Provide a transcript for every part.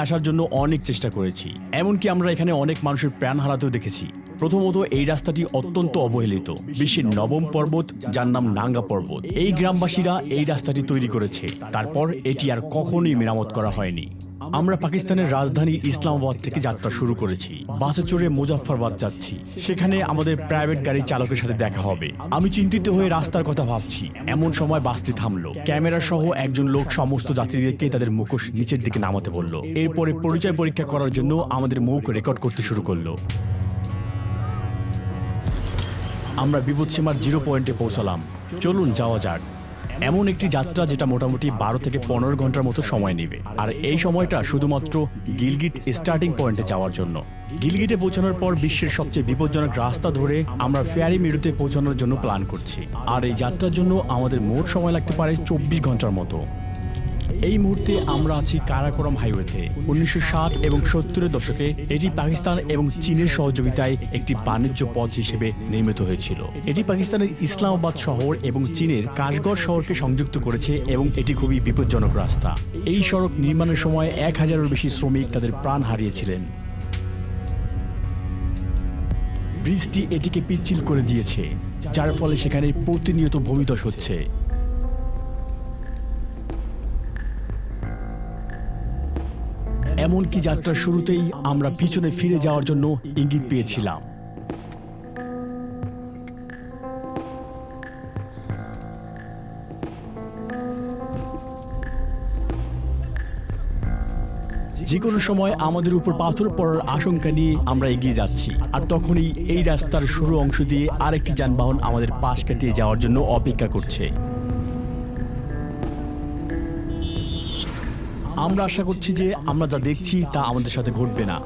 আসার জন্য অনেক চেষ্টা করেছি, এমনকি আমরা এখানে অনেক মানুষের প্রাণ হারাতেও দেখেছি। প্রথমত, এই রাস্তাটি অত্যন্ত অবহেলিত। বিশ্বের ৯ম পর্বত, যার নাম নাঙ্গা পর্বত, এই গ্রামবাসীরা এই রাস্তাটি তৈরি করেছে। তারপর এটি আর কখনোই মেরামত করা হয়নি। আমরা পাকিস্তানের রাজধানী ইসলামাবাদ থেকে যাত্রা শুরু করেছি। বাসে চড়ে মুজাফফরবাদ যাচ্ছি। সেখানে আমাদের প্রাইভেট গাড়ির চালকের সাথে দেখা হবে। আমি চিন্তিত হয়ে রাস্তার কথা ভাবছি। এমন সময় বাসটি থামলো। ক্যামেরা সহ একজন লোক সমস্ত যাত্রীদেরকে তাদের মুখোশ নিচের দিকে নামাতে বলল। এরপরে পরিচয় পরীক্ষা করার জন্য আমাদের মুখ রেকর্ড করতে শুরু করলো। আমরা বিপদসীমার 0 পয়েন্টে পৌঁছালাম। চলুন যাওয়া যাক। এমন একটি যাত্রা যেটা মোটামুটি 12 থেকে 15 ঘন্টার মতো সময় নেবে, আর এই সময়টা শুধুমাত্র গিলগিট স্টার্টিং পয়েন্টে যাওয়ার জন্য। গিলগিটে পৌঁছানোর পর বিশ্বের সবচেয়ে বিপজ্জনক রাস্তা ধরে আমরা ফেয়ারি মিরুতে পৌঁছানোর জন্য প্ল্যান করছি, আর এই যাত্রার জন্য আমাদের মোট সময় লাগতে পারে 24 ঘন্টার মতো। এই মুহূর্তে আমরা আছি কারাকোরাম হাইওয়েতে। 1960 এবং 70-এর দশকে এটি পাকিস্তান এবং চীনের সহযোগিতায় একটি বাণিজ্য পথ হিসেবে নির্মিত হয়েছিল। এটি পাকিস্তানের ইসলামাবাদ শহর এবং চীনের কাশগড় শহরকে সংযুক্ত করেছে এবং এটি খুবই বিপজ্জনক রাস্তা। এই সড়ক নির্মাণের সময় 1000-এর বেশি শ্রমিক তাদের প্রাণ হারিয়েছিলেন। ব্রিজটি এটিকে পিচ্ছিল করে দিয়েছে, যার ফলে সেখানে প্রতিনিয়ত ভূমিধস হচ্ছে। এমনকি যাত্রার শুরুতেই আমরা পিছনে ফিরে যাওয়ার জন্য ইঙ্গিত পেয়েছিলাম। যে কোনো সময় আমাদের উপর পাথর পড়ার আশঙ্কা নিয়ে আমরা এগিয়ে যাচ্ছি, আর তখনই এই রাস্তার শুরু অংশ দিয়ে আরেকটি যানবাহন আমাদের পাশ কাটিয়ে যাওয়ার জন্য অপেক্ষা করছে। আমরা আশা করছি যে আমরা যা দেখছি তা আমাদের সাথে ঘটবে না।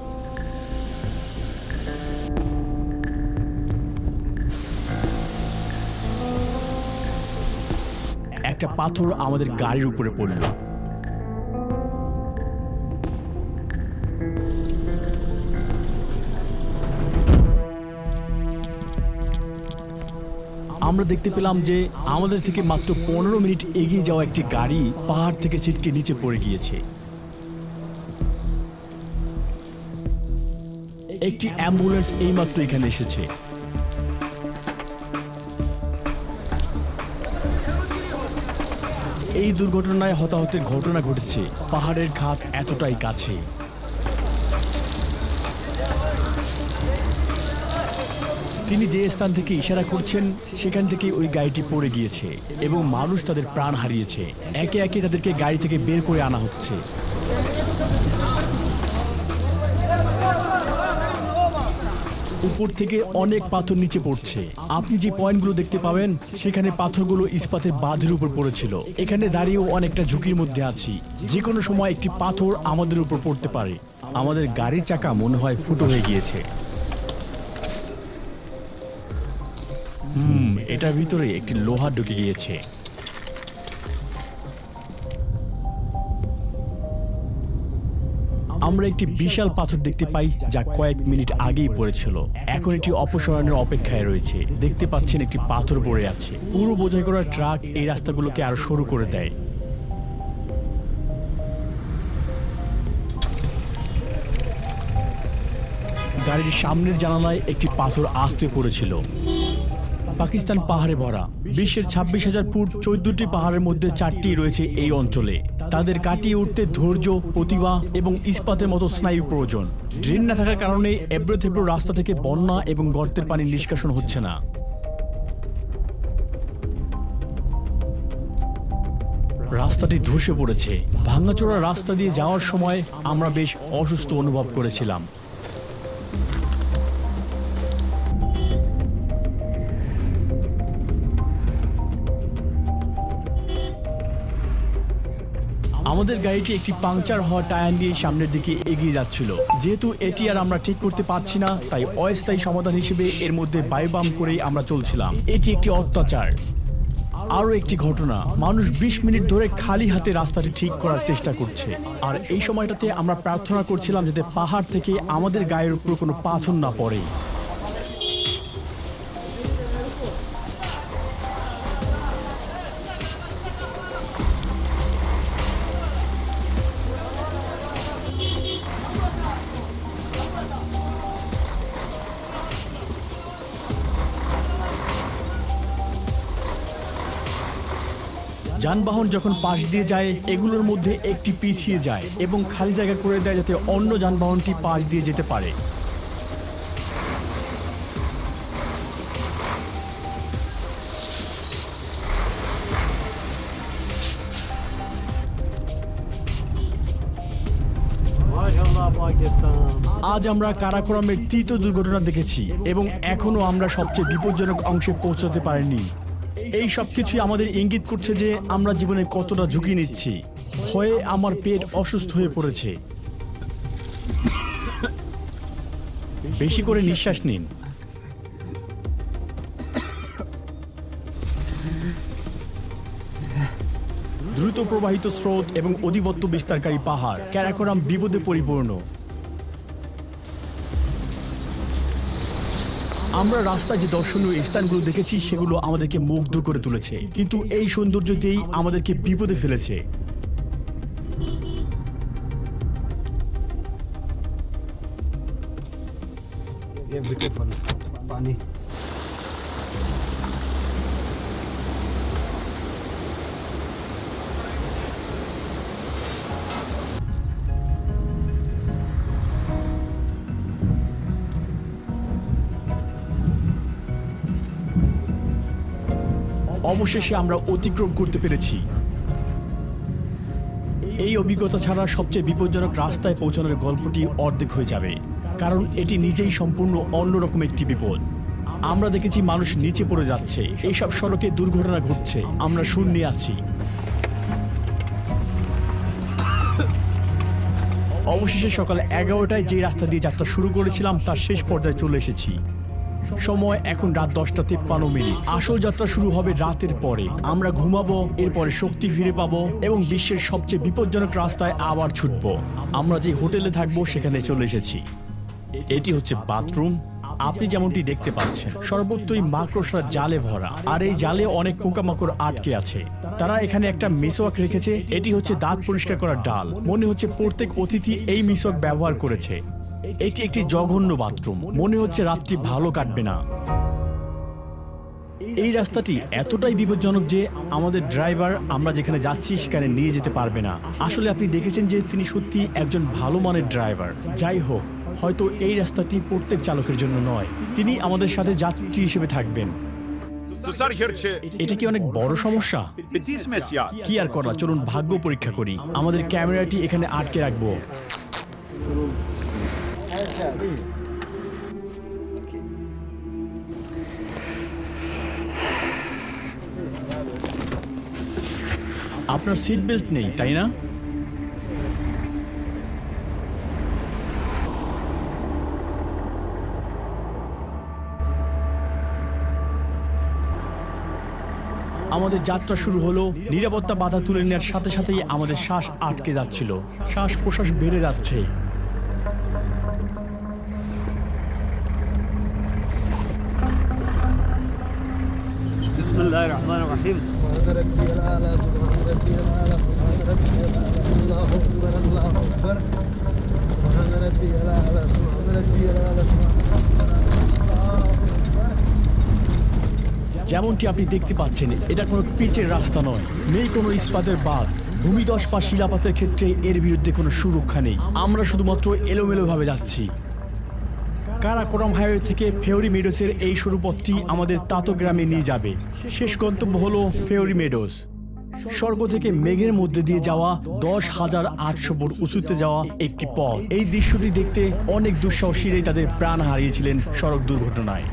একটা পাথর আমাদের গাড়ির উপরে পড়ল। আমরা দেখতে পেলাম যে আমাদের থেকে মাত্র 15 মিনিট এগিয়ে যাওয়া একটি গাড়ি পাহাড় থেকে ছিটকে নিচে পড়ে গিয়েছে। একটি অ্যাম্বুলেন্স এইমাত্র এখানে এসেছে। এই দুর্ঘটনায় হতাহতের ঘটনা ঘটেছে। পাহাড়ের খাত এতটাই কাছে। তিনি যে স্থান থেকে ইশারা করছেন সেখান থেকে ওই গাড়িটি পড়ে গিয়েছে এবং মানুষ তাদের প্রাণ হারিয়েছে। একে একে তাদেরকে গাড়ি থেকে বের করে আনা হচ্ছে। উপর থেকে অনেক পাথর নিচে পড়ছে। আপনি যে পয়েন্টগুলো দেখতে পাবেন সেখানে পাথরগুলো ইস্পাতের বাঁধের উপর পড়েছিল। এখানে দাঁড়িয়েও অনেকটা ঝুঁকির মধ্যে আছি। যে কোনো সময় একটি পাথর আমাদের উপর পড়তে পারে। আমাদের গাড়ির চাকা মনে হয় ফুটো হয়ে গিয়েছে। এটার ভিতরে একটি লোহা ঢুকে গিয়েছে। আমরা একটি বিশাল পাথর দেখতে পাই যা কয়েক মিনিট আগেই পড়েছিল। এখন এটি অপসারণের অপেক্ষায় রয়েছে। দেখতে পাচ্ছেন একটি পাথর পড়ে আছে। পুরো বোঝাই করা ট্রাক এই রাস্তাগুলোকে আরো সরু করে দেয়। গাড়ির সামনের জানালায় একটি পাথর আছড়ে পড়েছিল। পাকিস্তান পাহাড়ে ভরা। বিশ্বের 26,000 ফুট 14টি পাহাড়ের মধ্যে 4টি রয়েছে এই অঞ্চলে। তাদের কাটিয়ে উঠতে ধৈর্য, প্রতিভা এবং ইস্পাতের মতো স্নায়ু প্রয়োজন। ড্রেন না থাকার কারণে এবড়ো থেবড়ো রাস্তা থেকে বন্যা এবং গর্তের পানি নিষ্কাশন হচ্ছে না। রাস্তাটি ধসে পড়েছে। ভাঙাচোরা রাস্তা দিয়ে যাওয়ার সময় আমরা বেশ অসুস্থ অনুভব করেছিলাম। আমাদের গাড়িটি একটি পাংচার হওয়া টায়ার নিয়ে সামনের দিকে এগিয়ে যাচ্ছিল। যেহেতু এটি আর আমরা ঠিক করতে পারছি না, তাই অস্থায়ী সমাধান হিসেবে এর মধ্যে বায়ুবাম করেই আমরা চলছিলাম। এটি একটি অত্যাচার। আরও একটি ঘটনা, মানুষ 20 মিনিট ধরে খালি হাতে রাস্তাটি ঠিক করার চেষ্টা করছে, আর এই সময়টাতে আমরা প্রার্থনা করছিলাম যাতে পাহাড় থেকে আমাদের গায়ের উপর কোনো পাথর না পড়ে। যানবাহন যখন পাশ দিয়ে যায় এগুলোর মধ্যে একটি পিছিয়ে যায় এবং খালি জায়গা করে দেয় যাতে অন্য যানবাহনটি পাশ দিয়ে যেতে পারে। আজ আমরা কারাকোরামের তৃতীয় দুর্ঘটনা দেখেছি এবং এখনো আমরা সবচেয়ে বিপজ্জনক অংশে পৌঁছাতে পারিনি। এই সব কিছুই আমাদের ইঙ্গিত করছে যে আমরা জীবনে কতটা ঝুঁকি নিচ্ছি। হয়ে আমার পেট অসুস্থ হয়ে পড়েছে। বেশি করে নিঃশ্বাস নিন। দ্রুত প্রবাহিত স্রোত এবং অধিপত্য বিস্তারকারী পাহাড়, কারাকোরাম বিপদে পরিপূর্ণ। আমরা রাস্তায় যে দর্শনীয় স্থানগুলো দেখেছি সেগুলো আমাদেরকে মুগ্ধ করে তুলেছে, কিন্তু এই সৌন্দর্য দিয়েই আমাদেরকে বিপদে ফেলেছে। অবশেষে আমরা অতিক্রম করতে পেরেছি। এই অভিজ্ঞতা ছাড়া সবচেয়ে বিপজ্জনক রাস্তায় পৌঁছানোর গল্পটি অর্ধেক হয়ে যাবে, কারণ এটি নিজেই সম্পূর্ণ অন্যরকম একটি বিপদ। আমরা দেখেছি মানুষ নিচে পড়ে যাচ্ছে, এইসব সড়কে দুর্ঘটনা ঘটছে, আমরা শূন্যে আছি। অবশেষে সকাল 11টায় যে রাস্তা দিয়ে যাত্রা শুরু করেছিলাম তার শেষ পর্যায়ে চলে এসেছি। সময় এখন রাত 10:53। আসল যাত্রা শুরু হবে রাতের পরে। আমরা ঘুমাবো, এরপরে শক্তি ফিরে পাবো এবং বিশ্বের সবচেয়ে বিপজ্জনক রাস্তায় আবার ছুটবো। আমরা যে হোটেলে থাকবো সেখানে চলে এসেছি। এটি হচ্ছে বাথরুম। আপনি যেমনটি দেখতে পাচ্ছেন সর্বত্রই মাকড়সার জালে ভরা, আর এই জালে অনেক পোকামাকড় আটকে আছে। তারা এখানে একটা মিসওয়াক রেখেছে। এটি হচ্ছে দাঁত পরিষ্কার করার ডাল। মনে হচ্ছে প্রত্যেক অতিথি এই মিসওয়াক ব্যবহার করেছে। এটি একটি জঘন্য বাথরুম। মনে হচ্ছে রাতটি ভালো কাটবে না। এই রাস্তাটি এতটাই বিপজ্জনক যে আমাদের ড্রাইভার আমরা যেখানে যাচ্ছি সেখানে নিয়ে যেতে পারবে না। আসলে আপনি দেখেছেন যে তিনি সত্যি একজন ভালো মানের ড্রাইভার। যাই হোক, হয়তো এই রাস্তাটি প্রত্যেক চালকের জন্য নয়। তিনি আমাদের সাথে যাত্রী হিসেবে থাকবেন। এটা কি অনেক বড় সমস্যা? কি আর করা, চলুন ভাগ্য পরীক্ষা করি। আমাদের ক্যামেরাটি এখানে আটকে রাখবো। আপনার সিট বেল্ট নেই, তাই না? আমাদের যাত্রা শুরু হলো। নিরাপত্তা বাধা তুলে নেওয়ার সাথে সাথেই আমাদের শ্বাস আটকে যাচ্ছিল। শ্বাস প্রশ্বাস বেড়ে যাচ্ছে। বিসমিল্লাহিররহমানিররহিম। যেমনটি আপনি দেখতে পাচ্ছেন, এটা কোনো পিচের রাস্তা নয়, নেই কোনো ইস্পাতের বাঁধ। ভূমিধস বা শিলাপাতের ক্ষেত্রে এর বিরুদ্ধে কোনো সুরক্ষা নেই। আমরা শুধুমাত্র এলোমেলোভাবে যাচ্ছি। কারাকোরাম হাইওয়ে থেকে ফেওরি মেডোসের এই সরু পথটি আমাদের তাতো গ্রামে নিয়ে যাবে। শেষ গন্তব্য হলো ফেওরি মেডোস। স্বর্গ থেকে মেঘের মধ্যে দিয়ে যাওয়া 10,800 ফুট উঁচুতে যাওয়া একটি পথ। এই দৃশ্যটি দেখতে অনেক দুঃসাহসীরাই তাদের প্রাণ হারিয়েছিলেন সড়ক দুর্ঘটনায়।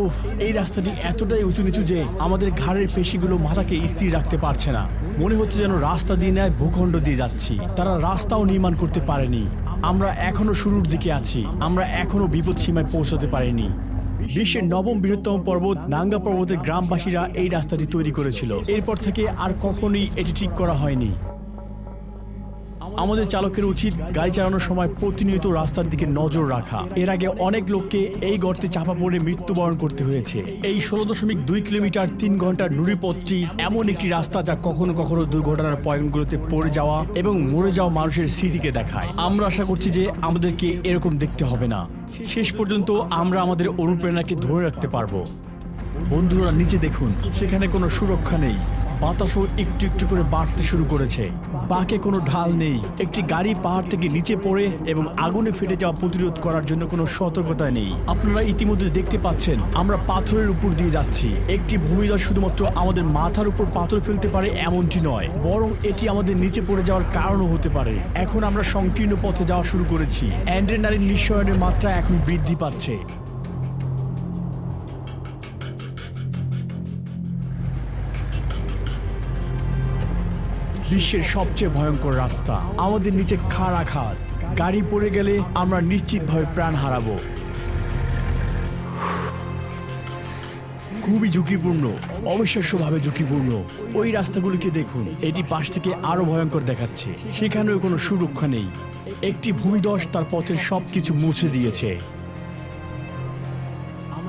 উফ, এই রাস্তাটি এতটাই উঁচু নিচু যে আমাদের ঘাড়ের পেশিগুলো মাথাকে স্থির রাখতে পারছে না। মনে হচ্ছে যেন রাস্তা দিয়ে নেয় ভূখণ্ড দিয়ে যাচ্ছি। তারা রাস্তাও নির্মাণ করতে পারেনি। আমরা এখনো শুরুর দিকে আছি। আমরা এখনো বিপদ সীমায় পৌঁছাতে পারিনি। বিশ্বের 9ম বৃহত্তম পর্বত নাঙ্গা পর্বতের গ্রামবাসীরা এই রাস্তাটি তৈরি করেছিল। এরপর থেকে আর কখনোই এটি ঠিক করা হয়নি। আমাদের চালকের উচিত গাড়ি চালানোর সময় প্রতিনিয়ত রাস্তার দিকে নজর রাখা। এর আগে অনেক লোককে এই গর্তে চাপা পড়ে মৃত্যুবরণ করতে হয়েছে। এই 16.2 কিলোমিটার 3 ঘন্টার নুড়ি পথটি এমন একটি রাস্তা যা কখনো কখনো দুর্ঘটনার পয়েন্টগুলোতে পড়ে যাওয়া এবং মরে যাওয়া মানুষের স্মৃতিকে দেখায়। আমরা আশা করছি যে আমাদেরকে এরকম দেখতে হবে না। শেষ পর্যন্ত আমরা আমাদের অনুপ্রেরণাকে ধরে রাখতে পারবো। বন্ধুরা, নিচে দেখুন, সেখানে কোনো সুরক্ষা নেই। বাতাসও একটু একটু করে বাড়তে শুরু করেছে। বাঁকে কোনো ঢাল নেই। একটি গাড়ি পাহাড় থেকে নিচে পড়ে এবং আগুনে ফেটে যাওয়া প্রতিরোধ করার জন্য কোনো সতর্কতা নেই। আপনারা ইতিমধ্যে দেখতে পাচ্ছেন আমরা পাথরের উপর দিয়ে যাচ্ছি। একটি ভূমিধস শুধুমাত্র আমাদের মাথার উপর পাথর ফেলতে পারে এমনটি নয়, বরং এটি আমাদের নিচে পড়ে যাওয়ার কারণও হতে পারে। এখন আমরা সংকীর্ণ পথে যাওয়া শুরু করেছি। অ্যাড্রেনালিন নিঃসরণের মাত্রা এখন বৃদ্ধি পাচ্ছে। বিশ্বের সবচেয়ে ভয়ঙ্কর রাস্তা, আমাদের নিচে খাড়া খাদ। গাড়ি পড়ে গেলে আমরা নিশ্চিতভাবে প্রাণ হারাবো। খুবই ঝুঁকিপূর্ণ, অবিশ্বাস্যভাবে ঝুঁকিপূর্ণ। ওই রাস্তাগুলিকে দেখুন, এটি পাশ থেকে আরো ভয়ঙ্কর দেখাচ্ছে। সেখানেও কোনো সুরক্ষা নেই। একটি ভূমিধস তার পথের সবকিছু মুছে দিয়েছে।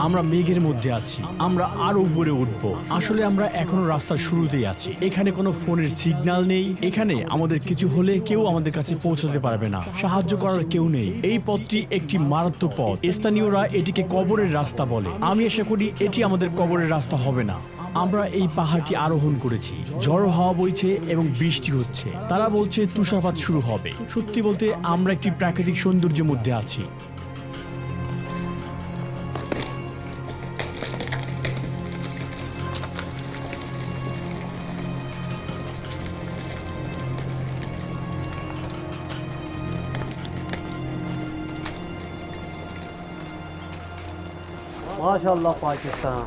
আমরা মেঘের মধ্যে আছি, আমরা আরো উপরে উঠব। আসলে আমরা এখনো রাস্তার শুরুতেই আছি। এখানে কোনো ফোনের সিগন্যাল নেই। এখানে আমাদের কিছু হলে কেউ আমাদের কাছে পৌঁছাতে পারবে না, সাহায্য করার কেউ নেই। এই পথটি একটি মারাত্মক পথ। স্থানীয়রা এটিকে কবরের রাস্তা বলে। আমি আশা করি এটি আমাদের কবরের রাস্তা হবে না। আমরা এই পাহাড়টি আরোহণ করেছি। ঝড় হাওয়া বইছে এবং বৃষ্টি হচ্ছে। তারা বলছে তুষারপাত শুরু হবে। সত্যি বলতে আমরা একটি প্রাকৃতিক সৌন্দর্যের মধ্যে আছি। माशाल्लाह पाकिस्तान।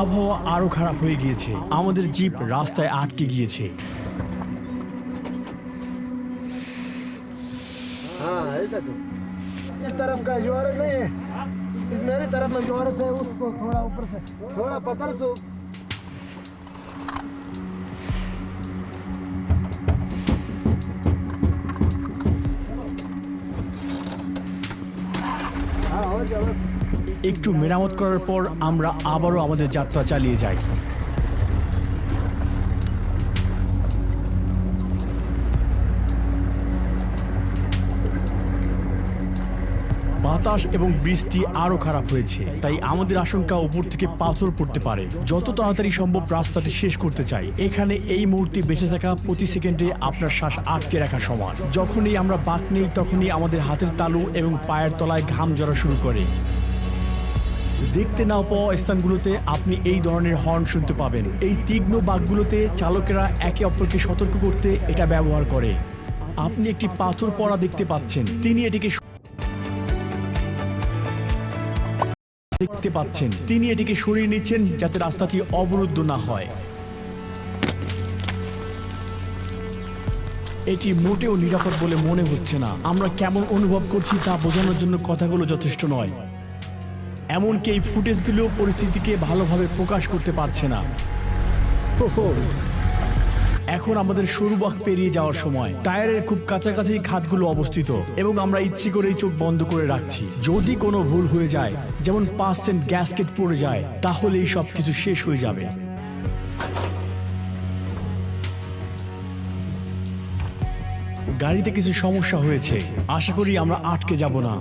আবহাওয়া আরো খারাপ হয়ে গিয়েছে। আমাদের জিপ রাস্তায় আটকে গিয়েছে। हाँ ऐसा तो इस तरफ का जोर नहीं है, इस मेरी तरफ में जोर है, उसको थोड़ा ऊपर से थोड़ा पत्थर से। हाँ हो जाओ बस। একটু মেরামত করার পর আমরা আবারও আমাদের যাত্রা চালিয়ে যাই। বাতাস এবং বৃষ্টি আরো খারাপ হয়েছে, তাই আমাদের আশঙ্কা উপর থেকে পাথর পড়তে পারে। যত তাড়াতাড়ি সম্ভব রাস্তাটি শেষ করতে চাই। এখানে এই মুহূর্তে বেঁচে থাকা প্রতি সেকেন্ডে আপনার শ্বাস আটকে রাখা সমান। যখনই আমরা বাঁক নেই, তখনই আমাদের হাতের তালু এবং পায়ের তলায় ঘাম ঝরা শুরু করে। দেখতে না পাওয়া স্থানগুলোতে আপনি এই ধরনের হর্ন শুনতে পাবেন। এই তীক্ষ্ণ বাঁকগুলোতে চালকেরা একে অপরকে সতর্ক করতে এটা ব্যবহার করে। আপনি একটি পাথর পড়া দেখতে পাচ্ছেন। তিনি এটিকে সরিয়ে নিচ্ছেন যাতে রাস্তাটি অবরুদ্ধ না হয়। এটি মোটেও নিরাপদ বলে মনে হচ্ছে না। আমরা কেমন অনুভব করছি তা বোঝানোর জন্য কথাগুলো যথেষ্ট নয়। এমনকি এই ফুটেজগুলো পরিস্থিতিকে ভালোভাবে প্রকাশ করতে পারছে না। এখন আমাদের সরু বাঁক পেরিয়ে যাওয়ার সময়। টায়ারের খুব কাছাকাছি খাদগুলো অবস্থিত এবং আমরা ইচ্ছে করেই চোখ বন্ধ করে রাখছি। যদি কোনো ভুল হয়ে যায়, যেমন 5 সেন্ট গ্যাসকেট পড়ে যায়, তাহলেই সবকিছু শেষ হয়ে যাবে। গাড়িতে কিছু সমস্যা হয়েছে। আশা করি আমরা আটকে যাব না।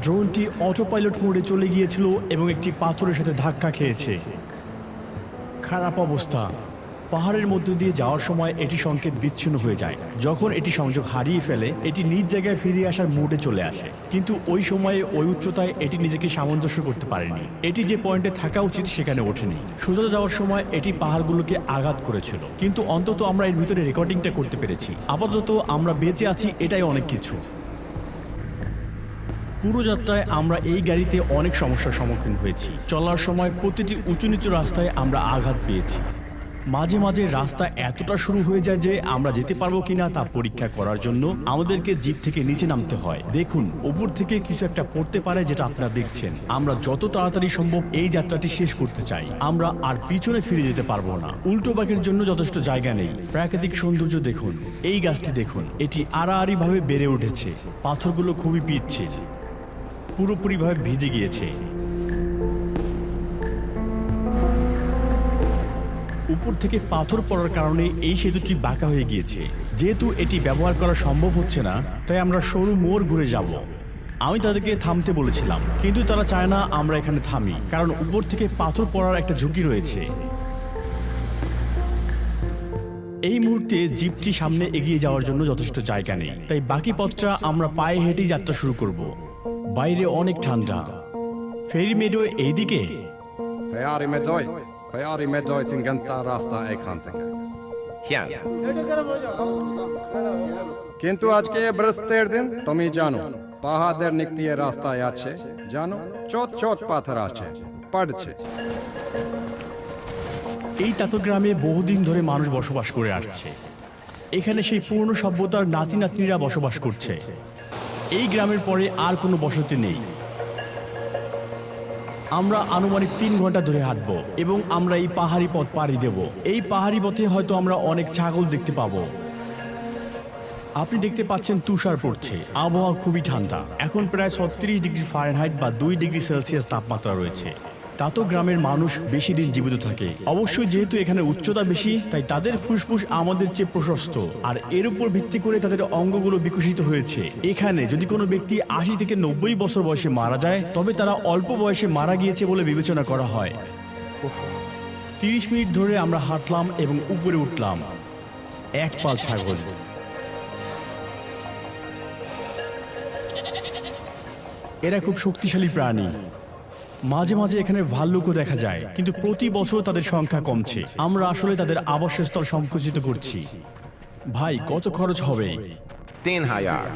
ড্রোনটি অটো পাইলট মোডে চলে গিয়েছিল এবং একটি পাথরের সাথে ধাক্কা খেয়েছে। খারাপ অবস্থা। পাহাড়ের মধ্য দিয়ে যাওয়ার সময় এটি সংকেত বিচ্ছিন্ন হয়ে যায়। যখন এটি সংযোগ হারিয়ে ফেলে, এটি নিজ জায়গায় ফিরে আসার মোডে চলে আসে। কিন্তু ওই সময়ে ওই উচ্চতায় এটি নিজেকে সামঞ্জস্য করতে পারেনি। এটি যে পয়েন্টে থাকা উচিত সেখানে ওঠেনি। সোজা যাওয়ার সময় এটি পাহাড়গুলোকে আঘাত করেছিল। কিন্তু অন্তত আমরা এর ভিতরে রেকর্ডিংটা করতে পেরেছি। আপাতত আমরা বেঁচে আছি, এটাই অনেক কিছু। পুরো যাত্রায় আমরা এই গাড়িতে অনেক সমস্যার সম্মুখীন হয়েছি। চলার সময় প্রতিটি উঁচু নিচু রাস্তায় আমরা আঘাত পেয়েছি। মাঝে মাঝে রাস্তা এতটা শুরু হয়ে যায় যে আমরা যেতে পারবো কিনা তা পরীক্ষা করার জন্য আমাদেরকে জিপ থেকে নিচে নামতে হয়। দেখুন, উপর থেকে কিছু একটা পড়তে পারে যেটা আপনারা দেখছেন। আমরা যত তাড়াতাড়ি সম্ভব এই যাত্রাটি শেষ করতে চাই। আমরা আর পিছনে ফিরে যেতে পারবো না। উল্টো বাঁকের জন্য যথেষ্ট জায়গা নেই। প্রাকৃতিক সৌন্দর্য দেখুন, এই গাছটি দেখুন, এটি আড়াআড়ি ভাবে বেড়ে উঠেছে। পাথরগুলো খুবই পিচ্ছিল, পুরোপুরিভাবে ভিজে গিয়েছে। উপর থেকে পাথর পড়ার কারণে এই সেতুটি বাঁকা হয়ে গিয়েছে। যেহেতু এটি ব্যবহার করা সম্ভব হচ্ছে না, তাই আমরা সরু মোড় ঘুরে যাব। আমি তাদেরকে থামতে বলেছিলাম, কিন্তু তারা চায় না আমরা এখানে থামি, কারণ উপর থেকে পাথর পড়ার একটা ঝুঁকি রয়েছে। এই মুহূর্তে জিপটি সামনে এগিয়ে যাওয়ার জন্য যথেষ্ট জায়গা নেই, তাই বাকি পথটা আমরা পায়ে হেঁটেই যাত্রা শুরু করব। বাইরে অনেক ঠান্ডা। ফেরি মেডো এইদিকে। Färdig med Deutschen ganska rasta এখান থেকে। रेडी करो हो जाओ खड़ा हो जाओ কিন্তু আজকে বৃহস্পতির দিন, তুমি জানো পাহাড়ের নিচ দিয়ে রাস্তায় আছে, জানো ছোট ছোট পাথর আছে, পড়ছে। এই তাতো গ্রামে বহুদিন ধরে মানুষ বসবাস করে আসছে। এখানে সেই পুরনো সভ্যতার নাতি নাতনিরা বসবাস করছে। এই গ্রামের পরে আর কোনো বসতি নেই। আমরা আনুমানিক 3 ঘন্টা ধরে হাঁটবো এবং আমরা এই পাহাড়ি পথ পাড়ি দেব। এই পাহাড়ি পথে হয়তো আমরা অনেক ছাগল দেখতে পাবো। আপনি দেখতে পাচ্ছেন তুষার পড়ছে। আবহাওয়া খুবই ঠান্ডা। এখন প্রায় 36 ডিগ্রি ফারেনহাইট বা 2 ডিগ্রি সেলসিয়াস তাপমাত্রা রয়েছে। তাতো গ্রামের মানুষ বেশি দিন জীবিত থাকে। অবশ্যই যেহেতু এখানে উচ্চতা বেশি, তাই তাদের ফুসফুস আমাদের চেয়ে প্রশস্ত, আর এর উপর ভিত্তি করে তাদের অঙ্গগুলো বিকশিত হয়েছে। এখানে যদি কোনো ব্যক্তি 80 থেকে 90 বছর বয়সে মারা যায়, তবে তারা অল্প বয়সে মারা গিয়েছে বলে বিবেচনা করা হয়। 30 মিনিট ধরে আমরা হাঁটলাম এবং উপরে উঠলাম। এক পাল ছাগল। এরা খুব শক্তিশালী প্রাণী। মাঝে মাঝে এখানে ভাল্লুকও দেখা যায়, কিন্তু প্রতি বছর তাদের সংখ্যা কমছে। আমরা আসলে তাদের আবাসস্থল সংকুচিত করছি। ভাই, কত খরচ হবে? 3000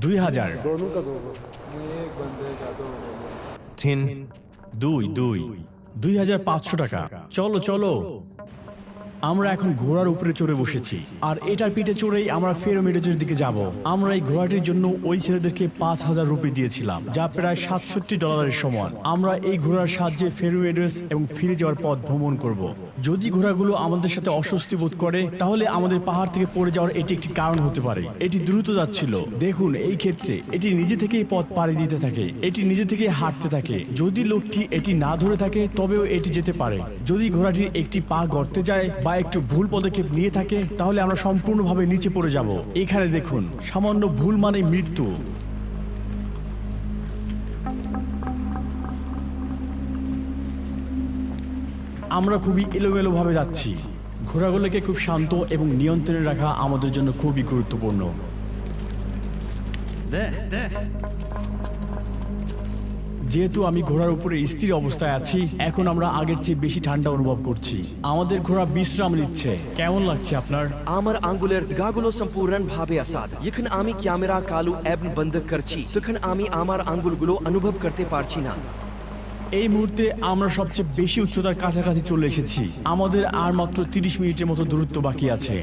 2000। दोनों का दो 2500 টাকা। চলো চলো। আমরা এখন ঘোড়ার উপরে চড়ে বসেছি, আর এটার পিঠে চড়েই আমরা ফেরোমেডোজের দিকে যাব। আমরা এই ঘোড়াটির জন্য ওই ছেলেদেরকে 5000 রুপি দিয়েছিলাম, যা প্রায় $67 সমান। আমরা এই ঘোড়ার সাহায্যে ফেরোমেডোজ এবং ফিরে যাওয়ার পথ ভ্রমণ করব। যদি ঘোড়াগুলো আমাদের সাথে অস্বস্তি বোধ করে, তাহলে আমাদের পাহাড় থেকে পড়ে যাওয়ার এটি একটি কারণ হতে পারে। এটি দ্রুত যাচ্ছিল। দেখুন, এই ক্ষেত্রে এটি নিজে থেকেই পথ পাড়ি দিতে থাকে, এটি নিজে থেকেই হাঁটতে থাকে। যদি লোকটি এটি না ধরে থাকে, তবেও এটি যেতে পারে। যদি ঘোড়াটির একটি পা গর্তে যায় বা একটু ভুল পদক্ষেপ নিয়ে থাকে, তাহলে আমরা সম্পূর্ণভাবে নিচে পড়ে যাব। এখানে দেখুন, সামান্য ভুল মানে মৃত্যু। আমরা খুবই এলোমেলোভাবে যাচ্ছি। ঘোড়াগুলোকে খুব শান্ত এবং নিয়ন্ত্রণে রাখা আমাদের জন্য খুবই গুরুত্বপূর্ণ। যেহেতু আমি ঘোড়ার উপরে স্থির অবস্থায় আছি, এখন আমরা আগের চেয়ে বেশি ঠান্ডা অনুভব করছি। আমাদের ঘোড়া বিশ্রাম নিচ্ছে। কেমন লাগছে আপনার? আমার আঙ্গুলের গাগুলো সম্পূর্ণভাবে আসাদ। এখন আমি ক্যামেরা কালু অ্যাপ বন্ধ করছি, তখন আমি আমার আঙ্গুলগুলো অনুভব করতে পারছি না। এই মুহূর্তে আমরা সবচেয়ে বেশি উচ্চতার কাছাকাছি চলে এসেছি। আমাদের আর মাত্র 30 মিনিটের মতো দূরত্ব বাকি আছে।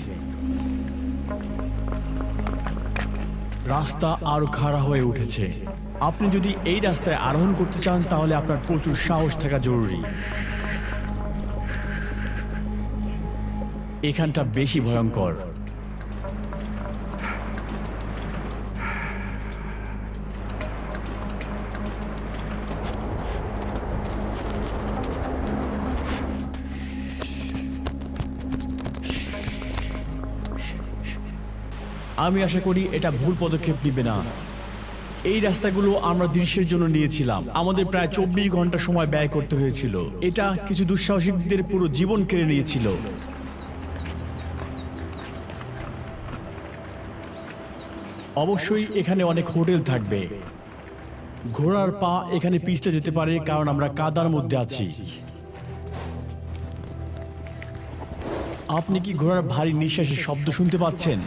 রাস্তা আরো খাড়া হয়ে উঠেছে। আপনি যদি এই রাস্তায় আরোহণ করতে চান, তাহলে আপনার প্রচুর সাহস থাকা জরুরি। এখানটা বেশি ভয়ঙ্কর। আমি আশা করি এটা ভুল পদক্ষেপ নিবে না। এই রাস্তাগুলো আমরা দৃশ্যের জন্য নিয়েছিলাম। আমাদের প্রায় 24 ঘন্টা সময় ব্যয় করতে হয়েছিল। এটা কিছু দুঃসাহসিকদের পুরো জীবন কেড়ে নিয়েছিল। অবশ্যই এখানে অনেক হোটেল থাকবে। ঘোড়ার পা এখানে পিছলে যেতে পারে, কারণ আমরা কাদার মধ্যে আছি। আপনি কি ঘোড়ার ভারী নিঃশ্বাসের শব্দ শুনতে পাচ্ছেন?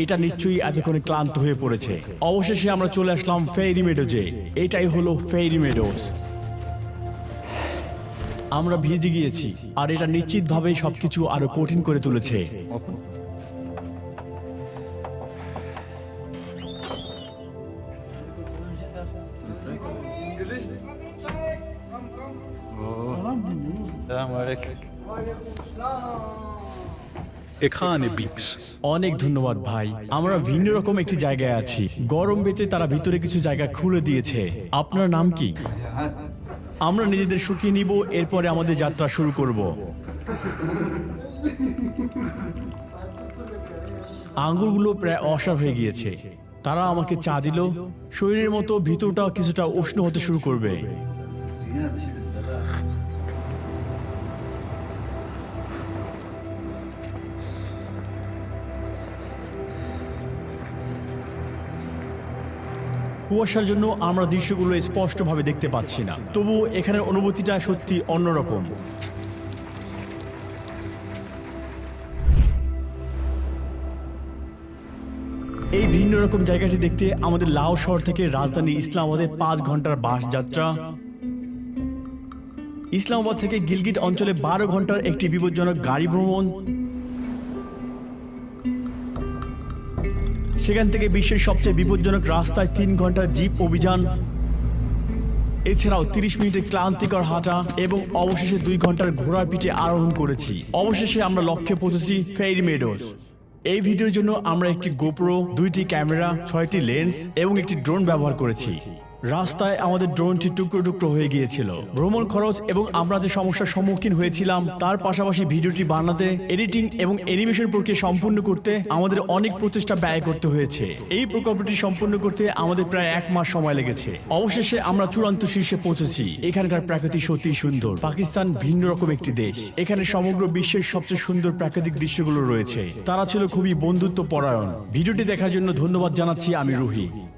এটা নিশ্চয়ই এতক্ষণে ক্লান্ত হয়ে পড়েছে। অবশেষে আমরা চলে আসলাম ফেরি মেডোজে। এটাই হলো ফেরি মেডোজ। আমরা ভিজে গিয়েছি আর এটা নিশ্চিতভাবেই সবকিছু আরো কঠিন করে তুলেছে। এখানে বিক্স অনেক ধন্যবাদ ভাই। আমরা ভিন্ন রকম একটি জায়গায় আছি। গরম বেতে তারা ভিতরে কিছু জায়গা খুলে দিয়েছে। আপনার নাম কি? আমরা নিজেদের শুকিয়ে নিব, এরপরে আমাদের যাত্রা শুরু করব। আঙ্গুরগুলো প্রায় অসাড় হয়ে গিয়েছে। তারা আমাকে চা দিল। শরীরের মতো ভিতরটাও কিছুটা উষ্ণ হতে শুরু করবে। কুয়াশার জন্য আমরা দৃশ্যগুলো স্পষ্টভাবে দেখতে পাচ্ছি না, তবু এখানের অনুভূতিটা সত্যি অন্যরকম। এই ভিন্ন রকম জায়গাটি দেখতে আমাদের লাও শহর থেকে রাজধানী ইসলামাবাদে 5 ঘন্টার বাস যাত্রা। ইসলামাবাদ থেকে গিলগিট অঞ্চলে 12 ঘন্টার একটি বিপজ্জনক গাড়ি ভ্রমণ। সেখান থেকে বিশ্বের সবচেয়ে বিপজ্জনক রাস্তায় 3 ঘন্টার জিপ অভিযান। এছাড়াও 30 মিনিটের ক্লান্তিকর হাঁটা এবং অবশেষে 2 ঘন্টার ঘোড়ার পিঠে আরোহণ করেছি। অবশেষে আমরা লক্ষ্যে পৌঁছেছি ফেরি মেডোজ। এই ভিডিওর জন্য আমরা একটি গোপ্রো, 2টি ক্যামেরা, 6টি লেন্স এবং একটি ড্রোন ব্যবহার করেছি। রাস্তায় আমাদের ড্রোনটি টুকরো টুকরো হয়ে গিয়েছিল। ভ্রমণ খরচ এবং আমরা যে সমস্যার সম্মুখীন হয়েছিলাম তার পাশাপাশি ভিডিওটি বানাতে, এডিটিং এবং অ্যানিমেশন প্রক্রিয়া সম্পূর্ণ করতে আমাদের অনেক প্রচেষ্টা ব্যয় করতে হয়েছে। এই প্রকল্পটি সম্পূর্ণ করতে আমাদের প্রায় 1 মাস সময় লেগেছে। অবশেষে আমরা চূড়ান্ত শীর্ষে পৌঁছেছি। এখানকার প্রাকৃতিক সত্যি সুন্দর। পাকিস্তান ভিন্ন রকম একটি দেশ। এখানে সমগ্র বিশ্বের সবচেয়ে সুন্দর প্রাকৃতিক দৃশ্যগুলো রয়েছে। তারা ছিল খুবই বন্ধুত্ব পরায়ণ। ভিডিওটি দেখার জন্য ধন্যবাদ জানাচ্ছি। আমি রুহি।